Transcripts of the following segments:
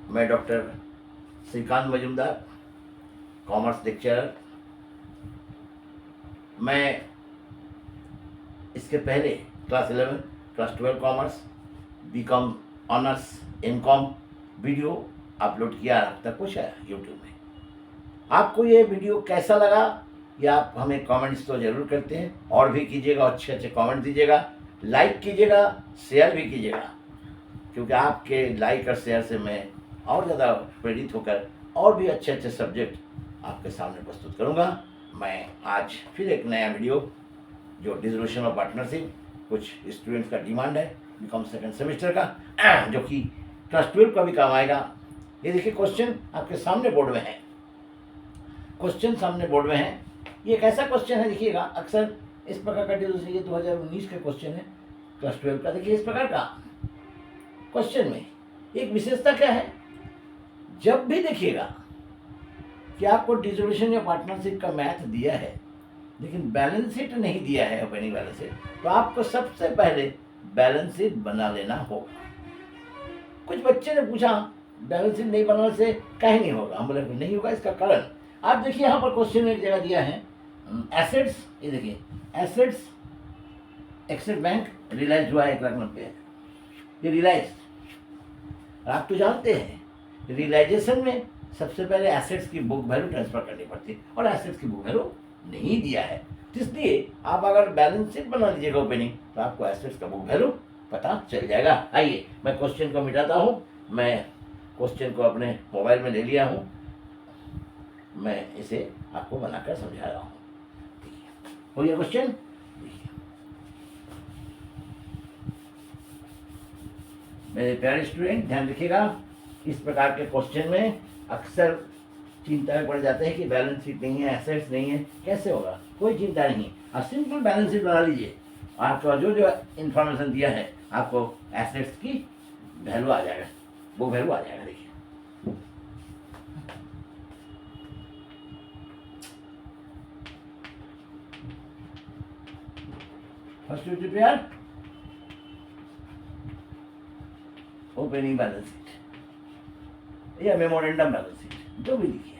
मैं doctor Shrikant Majumdar, commerce lecturer. मैं इसके पहले class 11, class 12 commerce, B Com honours, M Com video upload किया तक कुछ है यूट्यूब में। आपको ये वीडियो कैसा लगा ये आप हमें कमेंट्स तो ज़रूर करते हैं, और भी कीजिएगा, अच्छे अच्छे कमेंट दीजिएगा, लाइक कीजिएगा, शेयर भी कीजिएगा, क्योंकि आपके लाइक और शेयर से मैं और ज़्यादा प्रेरित होकर और भी अच्छे अच्छे सब्जेक्ट आपके सामने प्रस्तुत करूँगा। मैं आज फिर एक नया वीडियो जो डिसोल्यूशन ऑफ पार्टनरशिप, कुछ स्टूडेंट्स का डिमांड है बीकॉम सेकंड सेमेस्टर का, जो कि क्लास 12 का भी काम आएगा। ये देखिए क्वेश्चन आपके सामने बोर्ड में है, क्वेश्चन सामने बोर्ड में है। ये एक ऐसा क्वेश्चन है, देखिएगा अक्सर इस प्रकार का डिसोल्यूशन, ये 2019 का क्वेश्चन है क्लास 12 का। देखिए इस प्रकार का क्वेश्चन में एक विशेषता क्या है, जब भी देखिएगा कि आपको डिसोल्यूशन या पार्टनरशिप का मैथ दिया है लेकिन बैलेंस शीट नहीं दिया है, ओपनिंग बैलेंस शीट, तो आपको सबसे पहले बैलेंस शीट बना लेना होगा। कुछ बच्चे ने पूछा बैलेंस शीट नहीं बनाने से कहीं नहीं होगा, हम बोले नहीं होगा, इसका कारण आप देखिए यहाँ पर क्वेश्चन में एक जगह दिया है एसेट्स। ये देखिए एसेट्स, एक्सिस बैंक रिलायंस हुआ है 1,90,000, ये रिलायंस। आप तो जानते हैं रियलाइजेशन में सबसे पहले एसेट्स की बुक वैल्यू ट्रांसफर करनी पड़ती है, और एसेट्स की बुक वैल्यू नहीं दिया है, इसलिए आप अगर बैलेंस शीट बना लीजिएगा ओपनिंग तो आपको एसेट्स का बुक वैल्यू पता चल जाएगा। आइए मैं क्वेश्चन को मिटाता हूँ। मैं क्वेश्चन को अपने मोबाइल में ले लिया हूँ, मैं इसे आपको बनाकर समझा रहा हूँ। हो गया क्वेश्चन। मेरे प्यारे स्टूडेंट ध्यान रखिएगा, इस प्रकार के क्वेश्चन में अक्सर चिंता में पड़ जाते हैं कि बैलेंस शीट नहीं है, एसेट्स नहीं है, कैसे होगा। कोई चिंता नहीं, आप सिंपल बैलेंस शीट बना लीजिए, आपका जो जो इन्फॉर्मेशन दिया है आपको एसेट्स की वैल्यू आ जाएगा, वो वैल्यू आ जाएगा। देखिए first you prepare opening balance sheet या मेमोरेंडम बैलेंस शीट, जो भी लिखिए।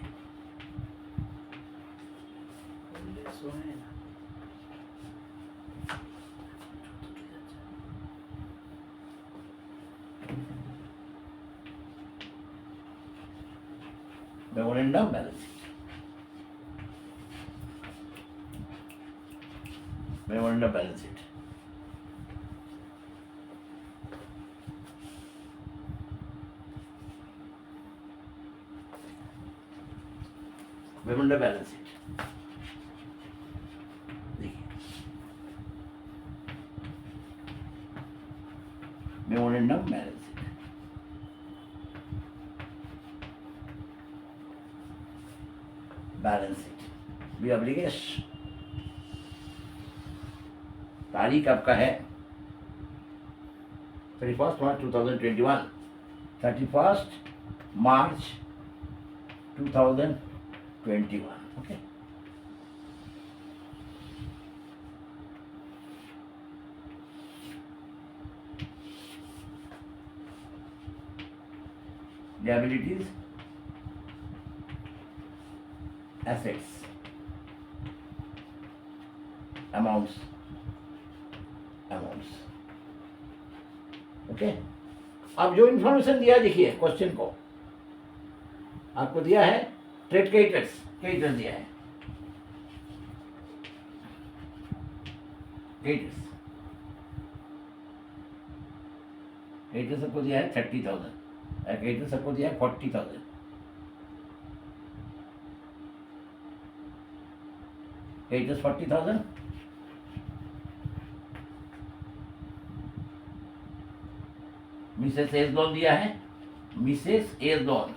Memorandum balance sheet, memorandum balance sheet, memorandum balance sheet. देखिए memorandum balance sheet, balance sheet भी अब्लिगेश। तारीख आपका है 31 March 2021, 31 March 2021। Okay, liabilities, assets, amounts, okay. अब जो इंफॉर्मेशन दिया देखिए क्वेश्चन को आपको दिया है ट्रेड क्रेडिटर्स दिया है, क्रेडिटर्स सबको दिया है 30,000, क्रेडिटर सबको दिया है 40,000, क्रेडिटर्स 40,000, मिसेस एज लोन दिया है, मिसेस एज लोन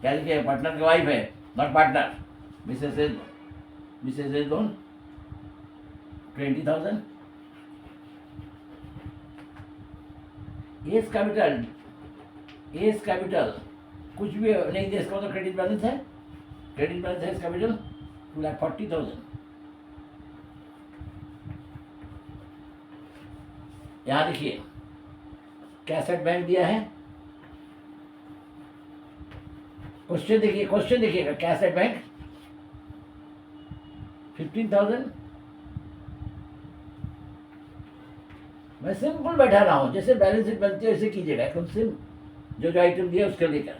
क्या लिखे, पार्टनर की वाइफ है, not partner, Mrs as loan, Mrs as loan 20,000, as capital, as capital कुछ भी नहीं दे, इसका मतलब क्रेडिट बैलेंस है, क्रेडिट बैलेंस है एज कैपिटल 2,40,000। यहाँ देखिए कैसेट बैंक दिया है क्वेश्चन देखिएगा, कैश एट बैंक 15,000। मैं सिंपल बैठा रहा हूँ, जैसे बैलेंस शीट बनती है वैसे कीजिएगा, एकदम सिंपल। जो आइटम दिया उसके लेकर,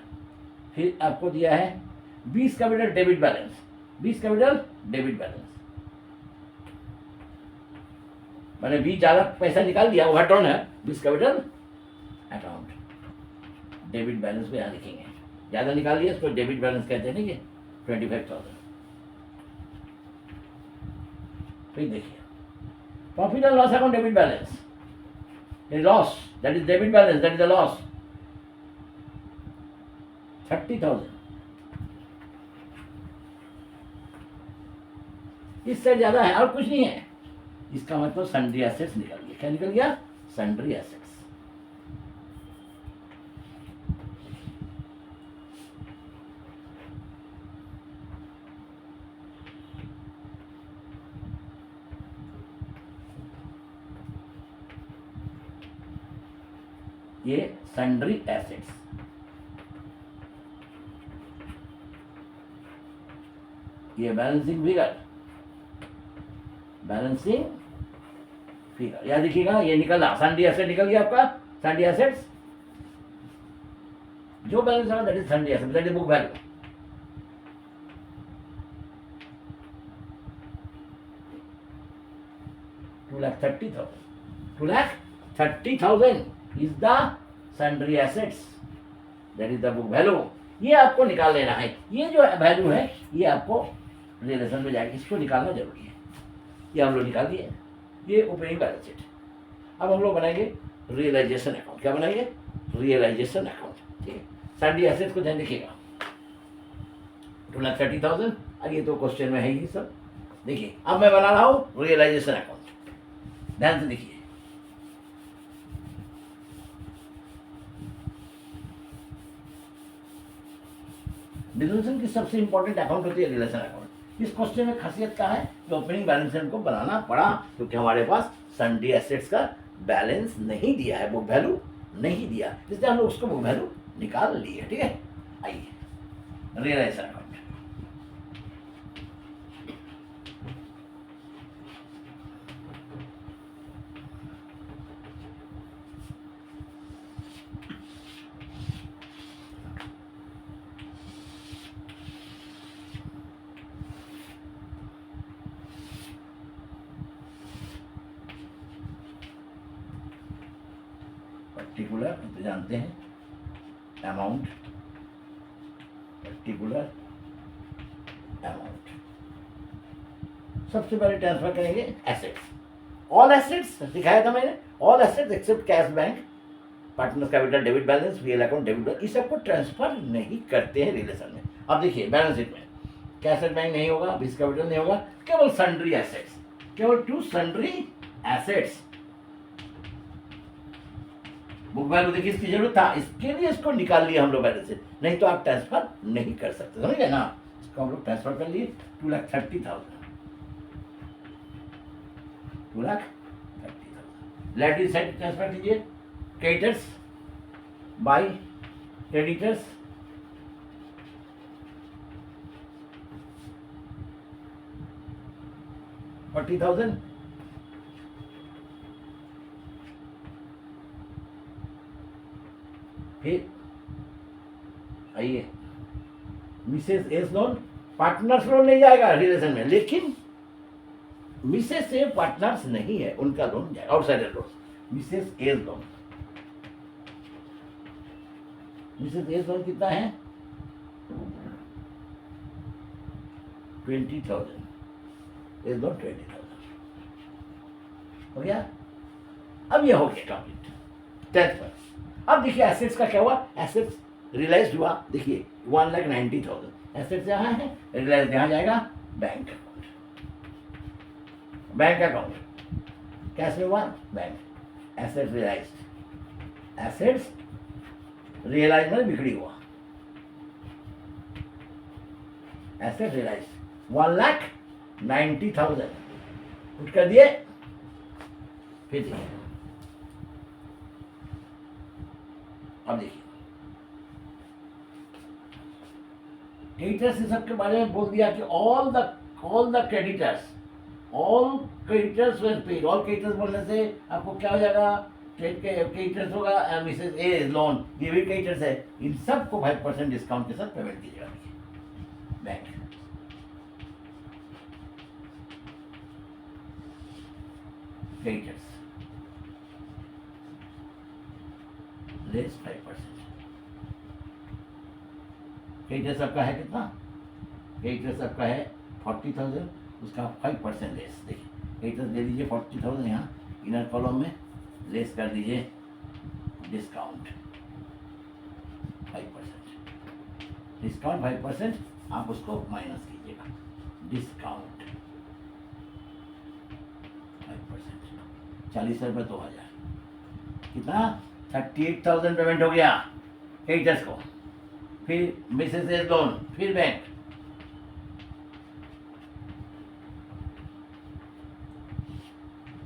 फिर आपको दिया है 20 capital debit balance, 20 capital debit balance, मैंने 20 ज़्यादा पैसा निकाल दिया, वो हटॉन है 20 कैपिटल अकाउंट। डेबिट बैलेंस में यहाँ लिखेंगे, ज़्यादा निकाल लिया इसको डेबिट बैलेंस कहते हैं, नहीं 25,000। फिर देखिए profit and loss account debit balance, loss that is debit balance, that is the loss 30,000। इससे ज़्यादा है और कुछ नहीं है, इसका मतलब सन्ड्री एसेट्स निकल गया। क्या निकल गया? Sundry assets. ये सन्ड्री एसेट्स, ये बैलेंसिंग फिगर, बैलेंसिंग फिगर याद रखिएगा। ये निकला सन्ड्री एसेट, निकल गया आपका सन्ड्री एसेट्स। जो बैलेंस होगा that is sundry asset, that is book value. $2,30,000 is the sundry assets, that is the book value। ये आपको निकाल लेना है। ये जो वैल्यू है ये आपको रिलेशन में जाएगी, इसको निकालना जरूरी है। ये हम लोग निकाल दिए, ये ओपनिंग बैलेंस शीट। अब हम लोग बनाएंगे रियलाइजेशन अकाउंट। क्या बनाएंगे? Realisation account. ठीक है, सन्ड्री एसेट्स को ध्यान रखिएगा। 2,30,000। अब ये तो क्वेश्चन में है ही सब। देखिए अब मैं बना रहा हूँ रियलाइजेशन अकाउंट, ध्यान से देखिए। बिजनेस की सबसे इंपॉर्टेंट अकाउंट होती है रिलेशन अकाउंट। इस क्वेश्चन में खासियत क्या है कि ओपनिंग बैलेंस शीट को बनाना पड़ा क्योंकि हमारे पास सन्ड्री एसेट्स का बैलेंस नहीं दिया है, बुक वैल्यू नहीं दिया, इसलिए हम लोग उसको बुक वैल्यू निकाल लिए। ठीक है, आइए रियलाइजेशन अकाउंट। पर्टिकुलर तो जानते हैं, अमाउंट, पर्टिकुलर अमाउंट। सबसे पहले ट्रांसफर करेंगे एसेट्स, ऑल एसेट्स दिखाया था मैंने, all assets except cash bank, partners capital debit balance, real account debit balance, इस सबको ट्रांसफर नहीं करते हैं रिलेशन में। अब देखिए बैलेंस शीट में कैश एट बैंक नहीं होगा, बिज कैपिटल नहीं होगा, केवल सन्ड्री एसेट्स, केवल 2 सन्ड्री एसेट्स। बुक वैल्यू देखिए इसकी जरूरत था, इसके लिए इसको निकाल लिया हम लोग बैलेंस शीट, नहीं तो आप ट्रांसफर नहीं कर सकते, समझ गए ना। इसको हम लोग ट्रांसफर कर लिए 2,30,000, 2,30,000। लेट साइड ट्रांसफर कीजिए, क्रेडिटर्स बाय क्रेडिटर्स, $40,000। फिर आइए Mrs S loan, partners loan नहीं जाएगा रिलेशन में, लेकिन मिसेस से पार्टनर्स नहीं है, उनका लोन जाएगा, outsider loan. Mrs S loan, Mrs S loan कितना है? 20,000, एस लोन 20,000 हो गया। अब ये हो गया कंप्लीट ट्रांसफर। अब देखिए एसेट्स का क्या हुआ, एसेट्स रियलाइज हुआ, देखिए 1,90,000 एसेट्स यहाँ है, रियलाइज यहाँ जाएगा bank account, bank account cash में हुआ bank, asset realise, assets realise में बिक्री हुआ, एसेट रियलाइज 1,90,000 पुट कर दिए। फिर देखिए अब देखिए क्रेडिटर्स से सबके बारे में बोल दिया कि all the creditors were paid. All creditors बोलने से आपको क्या हो जाएगा, ट्रेड के क्रेडिटर्स होगा, मिसेस ए लोन, ये भी क्रेडिटर्स है, इन सबको 5% डिस्काउंट के साथ पेमेंट कीजिएगा बैंक। Creditors less 5%। क्रेडिटर्स आपका है कितना, क्रेडिटर्स आपका है 40,000, उसका 5% लेस। देखिए क्रेडिटर्स दे दीजिए 40,000, यहाँ इनर कॉलम में लेस कर दीजिए डिस्काउंट 5%। डिस्काउंट 5%, आप उसको माइनस कीजिएगा, डिस्काउंट 5%, 40 रुपये 2,000, कितना 38,000 पेमेंट हो गया क्रेडिटर्स को। फिर मिसेस एज लोन, फिर bank,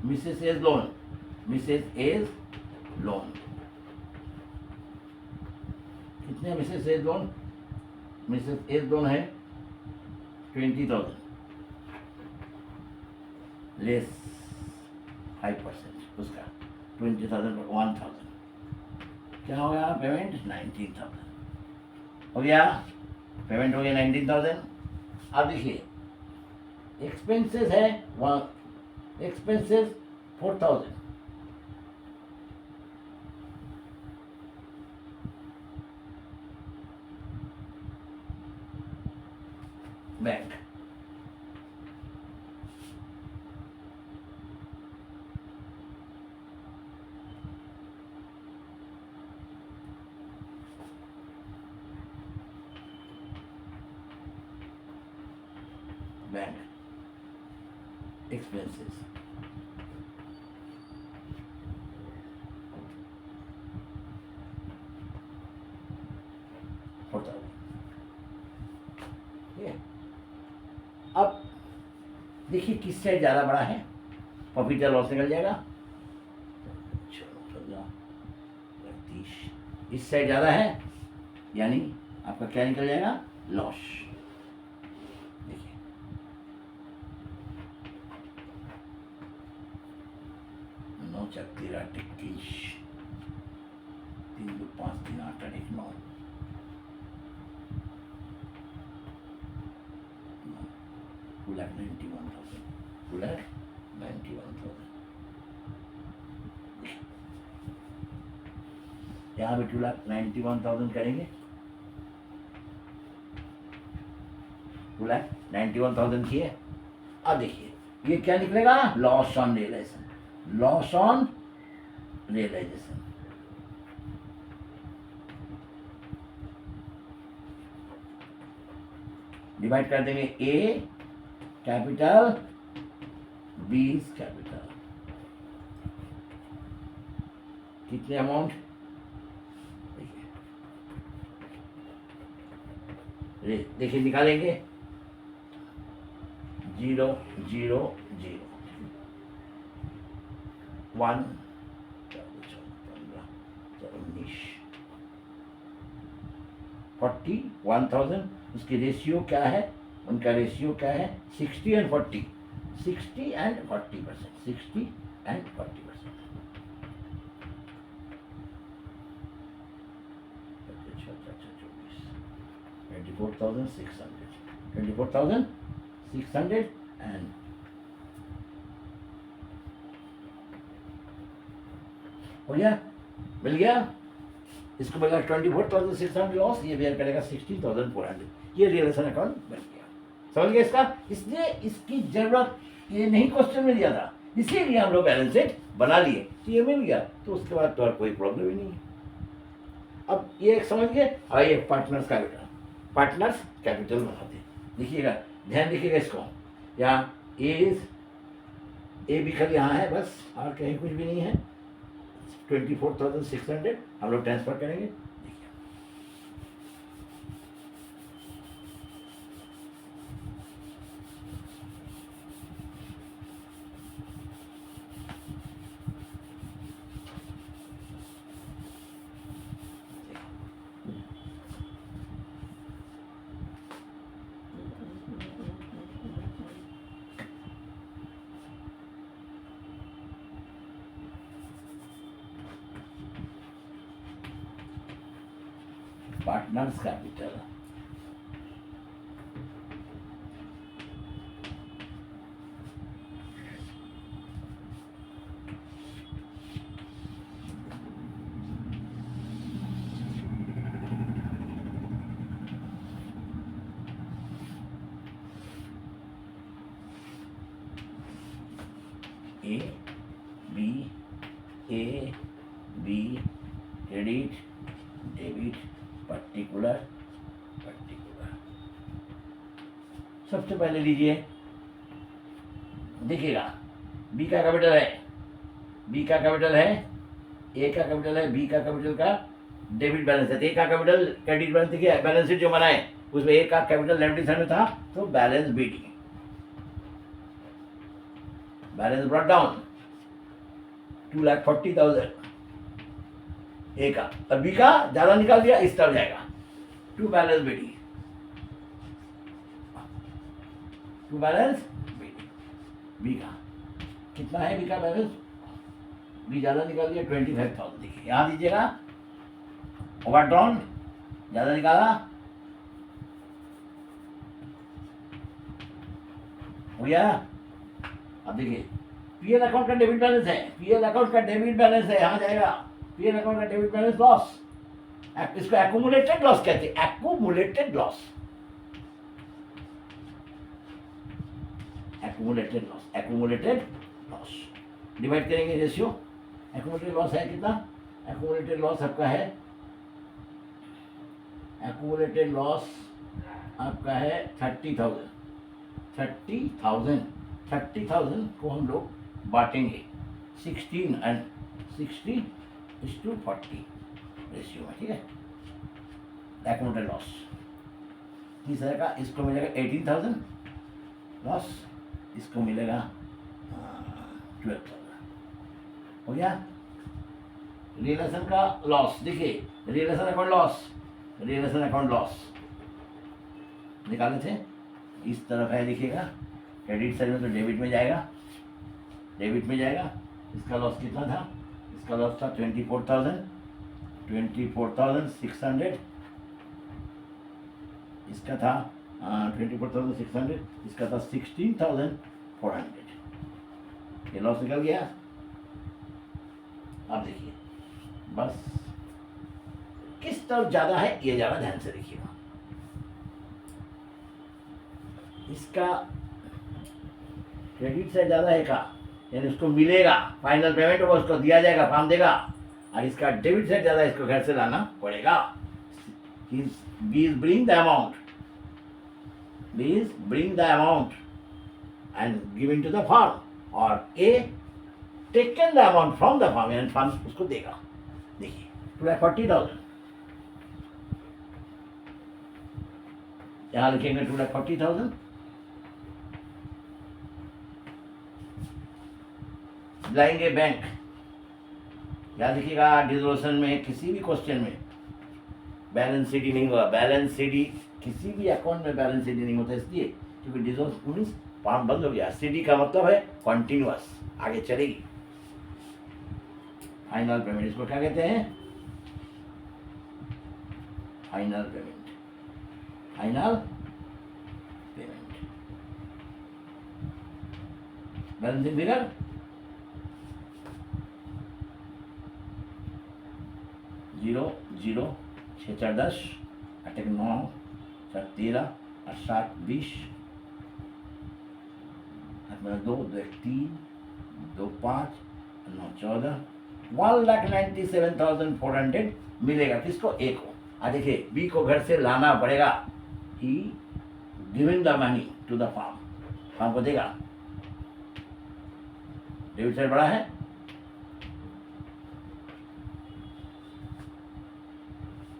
Mrs as loan, Mrs as loan कितने, Mrs as loan, Mrs as loan है 20,000 लेस 5%, उसका 20,000 1,000, क्या हो गया पेमेंट 19,000 हो गया, पेमेंट हो गया 19,000। अब देखिए एक्सपेंसेस है एक्सपेंसेस 4,000, बैंक बैंक expenses, होता है ये। अब देखिए किस साइड ज़्यादा बड़ा है, प्रॉफिट या लॉस निकल जाएगा, चलो 30, इस साइड ज़्यादा है, यानी आपका क्या निकल जाएगा, लॉस। देखिए 9 4 13 21, 3 2 5 3 8 8 1 9, 2,91,000, 2,91,000, यहाँ पे 2,91,000 करेंगे, 2,91,000 किए। अब देखिए ये क्या निकलेगा, loss on realisation, loss on realisation, divide कर देंगे ए कैपिटल बी कैपिटल, कितने अमाउंट, देखिए निकालेंगे 0 0 0 1 41,000, उसकी रेशियो क्या है, उनका रेशियो क्या है 60 एंड 40, 60 एंड 40%, 60 एंड 40%, 24,600, 24,600 एंड हो गया, मिल गया, इसको मिला 24,600 लॉस, ये बेयर करेगा 16,400, ये रियलाइजेशन अकाउंट बन गया। समझ गए इसका, इसलिए इसकी जरूरत ये नहीं क्वेश्चन में दिया था, इसीलिए हम लोग बैलेंस शीट बना लिए, तो ये मिल गया, तो उसके बाद तो और कोई प्रॉब्लम ही नहीं है। अब ये समझ गए, आइए पार्टनर्स कैपिटल, पार्टनर्स कैपिटल बनाते, देखिएगा ध्यान देखिएगा इसको, यहाँ ए भी खाली यहाँ है बस, और कहीं कुछ भी नहीं है, 24,600 हम लोग ट्रांसफर करेंगे। Partners capital, A B, A B, credit debit particular particular. सबसे पहले लीजिए, देखिएगा बी का कैपिटल है, बी का कैपिटल है, ए का कैपिटल है, बी का कैपिटल का डेबिट बैलेंस है। ए का कैपिटल क्रेडिट बैलेंस देखिए, बैलेंस शीट जो बनाए उसमें ए का कैपिटल लेफ्ट साइड में था, तो balance B D, balance brought down 2,40,000 A का, और बी का ज्यादा निकाल दिया, इस तरफ जाएगा to balance B D, to balance B D. B का कितना है, बी का बैलेंस, बी ज्यादा निकाल दिया 25,000। देखिए यहां दीजिएगा, ओवरड्रॉन ज्यादा निकाला, हो गया। अब देखिए पीएल अकाउंट का डेबिट बैलेंस है, पीएल अकाउंट का डेबिट बैलेंस है, यहां जाएगा पीएल अकाउंट का डेबिट बैलेंस लॉस, इसको एक्यूमुलेटेड लॉस कहते हैं, accumulated loss, accumulated loss, accumulated loss divide करेंगे रेशियो। एक्यूमुलेटेड लॉस है कितना, एक्यूमुलेटेड लॉस आपका है, एक्यूमुलेटेड लॉस आपका है 30,000, 30,000 को हम लोग बांटेंगे 16 एंड 60:40 रेशियो में, ठीक है। एक्यूमुलेटेड लॉस तीसरा का, इसको मिलेगा 18,000 लॉस, इसको मिलेगा 12,000, हो गया। रिलेशन का लॉस देखिए, realisation account loss, realisation account loss निकाले थे, इस तरफ है देखिएगा, क्रेडिट साइड में तो डेबिट में जाएगा, डेबिट में जाएगा। इसका लॉस कितना था, इसका लॉस था 24,600, इसका था 24,600, इसका था 16,400, ये लॉस निकल गया। अब देखिए बस किस तरफ ज़्यादा है ये ज़्यादा ध्यान से देखिएगा, इसका क्रेडिट से ज़्यादा है का, यानी उसको मिलेगा, फाइनल पेमेंट होगा उसको दिया जाएगा, फार्म देगा, और इसका डेबिट से ज़्यादा इसको घर से लाना पड़ेगा। B is bring the amount, B is bring the amount and giving to the firm, और A taken the amount from the firm and firm उसको देगा। देखिए 2,40,000, यहाँ लिखेंगे 2,40,000, लाएंगे बैंक, याद रखिएगा डिसोल्यूशन में किसी भी क्वेश्चन में बैलेंस शीट नहीं होगा, बैलेंस शीट किसी भी अकाउंट में बैलेंस शीट नहीं होता, इसलिए क्योंकि डिसोल्यूशन मीन्स फॉर्म बंद हो गया, सीडी का मतलब है कंटिन्यूअस, आगे चलेगी। फाइनल पेमेंट, इसको क्या कहते हैं, final payment, final payment. Balancing figure zero zero 6 4 10 8 1 9 4 13 8 7 20 8 2 2 1 3 2 5 9 14 1,97,400 मिलेगा, किसको, ए को। देखिए बी को घर से लाना पड़ेगा, he giving the money to the firm, firm को देगा, डेबिट साइड बड़ा है,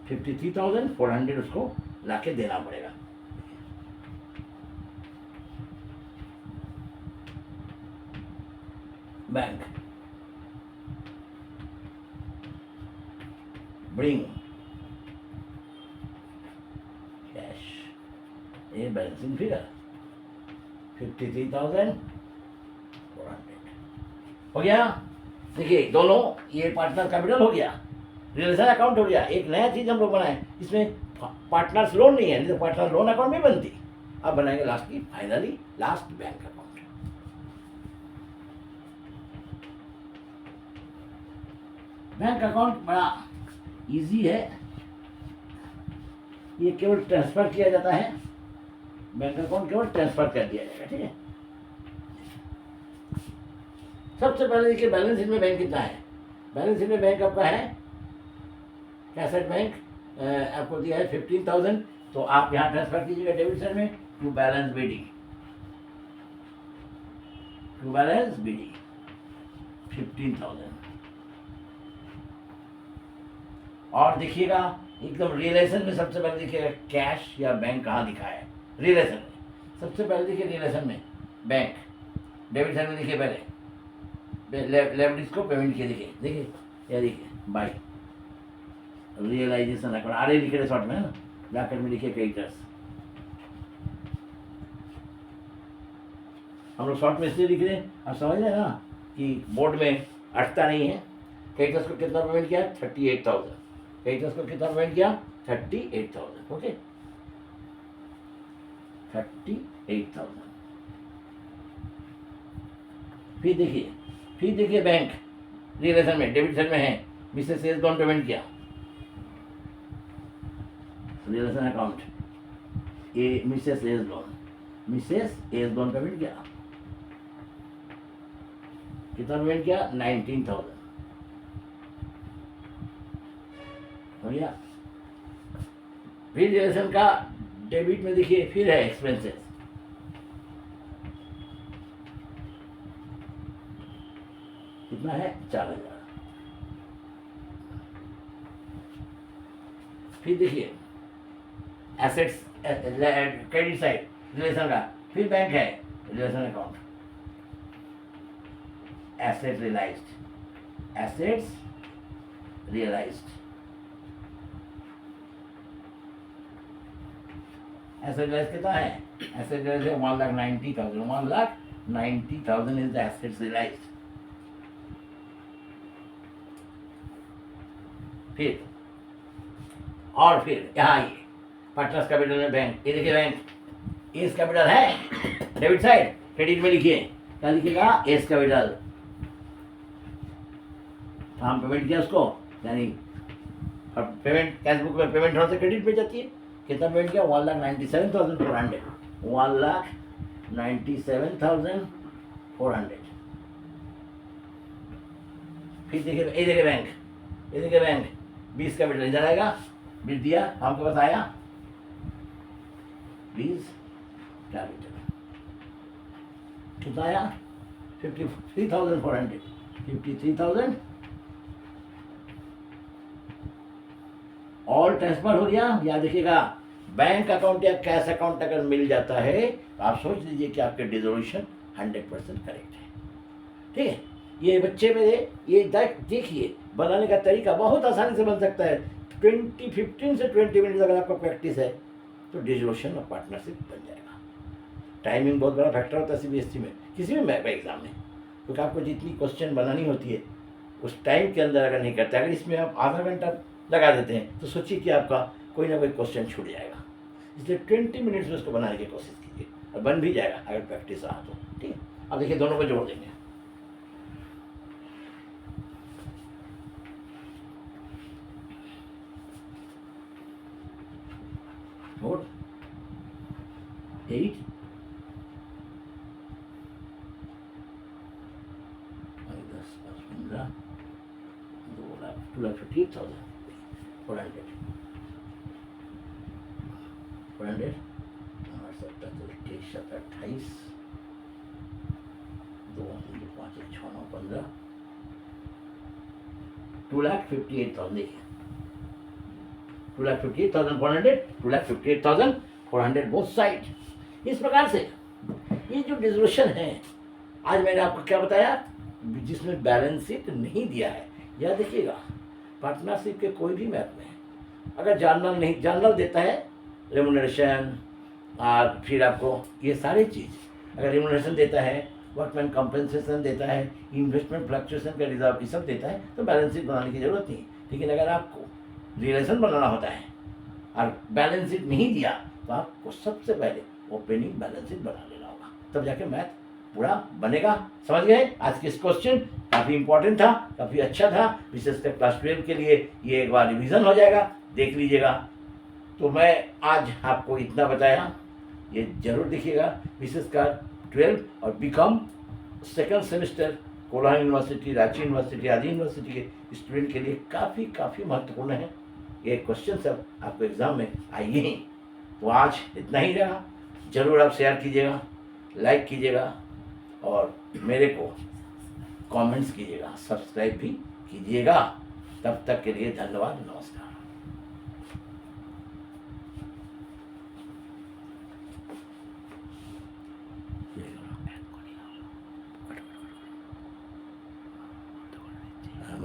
53,400 उसको लाके देना पड़ेगा। बैंक ब्रिंग कैश, ये बैलेंसिंग फिगर 53,400 हो गया। देखिए दोनों ये पार्टनर कैपिटल हो गया, रिलेशन अकाउंट हो गया। एक नया चीज़ हम लोग बनाए, इसमें पार्टनर्स लोन नहीं है, नहीं तो पार्टनर लोन अकाउंट भी बनती। अब बनाएंगे लास्ट की finally last bank account. Bank account बड़ा इजी है, ये केवल ट्रांसफर किया जाता है। बैंक अकाउंट केवल ट्रांसफर कर दिया जाएगा, ठीक है। सबसे पहले देखिए बैलेंस शीट में बैंक कितना है। बैलेंस शीट में बैंक आपका है कैसेट बैंक, आपको दिया है 15,000, तो आप यहाँ ट्रांसफर कीजिएगा डेबिट साइड में to balance B D, to balance B D 15,000। और देखिएगा एकदम रिलेशन में सबसे पहले देखिएगा कैश या बैंक कहाँ दिखा है। रिलेशन में सबसे पहले देखिए, रिलेशन में बैंक डेबिट साइड में देखिए, पहले लेफ्ट इसको पेमेंट किए, देखिए देखिए ये देखिए bye realisation account, R A लिखे शॉर्ट में है ना, ब्रैकेट में लिखिए क्रेडिटर्स। हम लोग शॉर्ट में इसलिए लिख रहे हैं, आप समझ रहे हैं ना कि बोर्ड में अटता नहीं है। क्रेडिटर्स को कितना पेमेंट किया? 38,000। क्रेडिटर्स को कितना पेमेंट किया? 38,000। ओके 38,000। फिर देखिए बैंक रिलेशन में डेबिट साइड में है, मिसेस सेल्स लोन पेमेंट किया, रिलेशन अकाउंट ए मिसेस एज लोन पेमेंट किया, कितना पेमेंट किया? 19,000 हो गया। फिर रिलेशन का डेबिट में देखिए, फिर है एक्सपेंसेस, कितना है? 4,000। फिर देखिए एसेट्स क्रेडिट साइड रिलेशन का, फिर बैंक है realisation account assets realised asset realise कितना है? एसेट रियलाइज है 1,90,000। 1,90,000 इज द एसेट्स रियलाइज्ड। फिर यहाँ ये पार्टनर्स कैपिटल में बैंक, ये देखिए बैंक एस कैपिटल है डेबिट साइड, क्रेडिट में लिखिए क्या लिखिएगा? S capital. हम पेमेंट किया उसको, यानी पेमेंट कैश बुक में पेमेंट होने से क्रेडिट में जाती है। कितना पेमेंट किया? 1,97,400। 1,97,400। फिर देखिए ये देखिए बैंक 20 कैपिटल इधर आएगा, 20 दिया आपके पास आया 20 कैपिटल, कितना आया? 53,400। 53,000 और ट्रांसफर हो गया। या देखिएगा बैंक अकाउंट या कैश अकाउंट अगर मिल जाता है तो आप सोच लीजिए कि आपके डिजोल्यूशन 100% करेक्ट है, ठीक है। ये बच्चे में ये देखिए बनाने का तरीका बहुत आसानी से बन सकता है। 15 से 20 मिनट अगर आपका प्रैक्टिस है तो डिजोल्यूशन और पार्टनरशिप बन जाएगा। टाइमिंग बहुत बड़ा फैक्टर होता है CBSE में, किसी भी एग्जाम में, क्योंकि आपको जितनी क्वेश्चन बनानी होती है उस टाइम के अंदर अगर नहीं करते, अगर इसमें आप आधा घंटा लगा देते हैं तो सोचिए कि आपका कोई ना कोई क्वेश्चन छूट जाएगा। इसलिए 20 मिनट्स में उसको बनाने की कोशिश कीजिए और बन भी जाएगा अगर प्रैक्टिस रहा तो, ठीक है। अब देखिए दोनों को जोड़ देंगे। जोड़ 8 10 15 2,58,400 400 और 27 28 2 3 5 6 9 15 2,58,000 देखिए 2,58,400 2,58,400 बोथ साइड। इस प्रकार से ये जो डिसोल्यूशन है आज मैंने आपको क्या बताया, जिसमें बैलेंस शीट नहीं दिया है, यह देखिएगा पार्टनरशिप के कोई भी मैथ में अगर जानल देता है रेमुनरेशन और फिर आपको ये सारी चीज़ अगर रेमुनरेशन देता है, वर्कमैन कॉम्पेंसेशन देता है, इन्वेस्टमेंट फ्लक्चुएशन का रिजर्व ये सब देता है तो बैलेंस शीट बनाने की जरूरत नहीं। लेकिन अगर आपको रिलेशन बनाना होता है और बैलेंस शीट नहीं दिया तो आपको सबसे पहले ओपनिंग बैलेंस शीट बना लेना होगा, तब जाके मैथ पूरा बनेगा। समझ गए? आज के इस क्वेश्चन काफ़ी इंपॉर्टेंट था, काफ़ी अच्छा था, विशेषकर क्लास 12 के लिए ये एक बार रिवीजन हो जाएगा, देख लीजिएगा। तो मैं आज आपको इतना बताया, ये जरूर देखिएगा। विशेषकर 12 और B Com second semester Kolhan university, Ranchi university आदि यूनिवर्सिटी के स्टूडेंट के लिए काफ़ी महत्वपूर्ण है। ये क्वेश्चन सब आपको एग्ज़ाम में आइए ही। तो आज इतना ही रहा, ज़रूर आप शेयर कीजिएगा, लाइक कीजिएगा और मेरे को कमेंट्स कीजिएगा, सब्सक्राइब भी कीजिएगा। तब तक के लिए धन्यवाद, नमस्कार। हाँ,